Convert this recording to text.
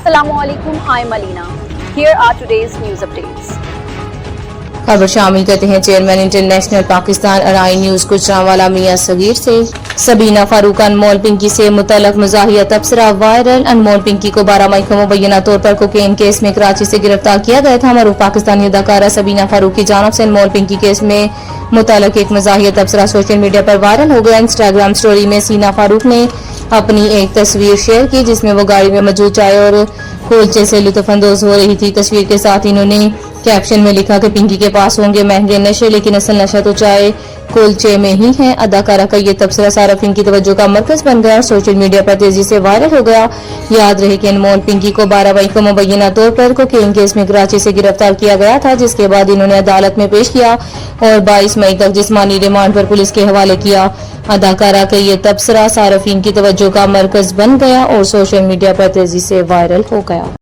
Assalamualaikum, I'm Alina. Here are today's news updates. خبر شامل کرتے ہیں chairman international Pakistan Arain news Gujranwala Mian Saghir سے۔ سبینہ فاروق انمول پنکی سے متعلق مزاحیہ تبصرہ وائرل۔ انمول پنکی کو 12 مئی کو مبینہ طور پر کوکین کیس میں کراچی سے گرفتار کیا گیا تھا۔ معروف پاکستانی اداکارہ سبینہ فاروق کی جانب سے انمول پنکی کیس میں متعلق ایک مزاحیہ تبصرہ سوشل میڈیا پر وائرل ہو گیا۔ انسٹاگرام سٹوری میں سینا فاروق نے اپنی ایک تصویر شیئر کی جس میں وہ گاڑی میں موجود چائے اور کلچے سے لطف اندوز ہو رہی تھی۔ تصویر کے ساتھ انہوں نے کیپشن میں لکھا کہ پنکی کے پاس ہوں گے مہنگے نشے لیکن اصل نشہ تو چائے کلچے میں ہی ہے۔ اداکارہ کا یہ تبصرہ صارفین کی توجہ کا مرکز بن گیا اور سوشل میڈیا پر تیزی سے وائرل ہو گیا۔ یاد رہے کہ انمول پنکی کو 12 مئی کو مبینہ طور پر کوکین کیس میں کراچی سے گرفتار کیا گیا تھا جس کے بعد انہوں نے عدالت میں پیش کیا اور 22 مئی تک جسمانی ریمانڈ پر پولیس کے حوالے کیا۔ اداکارہ کا یہ تبصرہ صارفین کی توجہ کا مرکز بن گیا اور سوشل میڈیا پر تیزی سے وائرل ہو گیا۔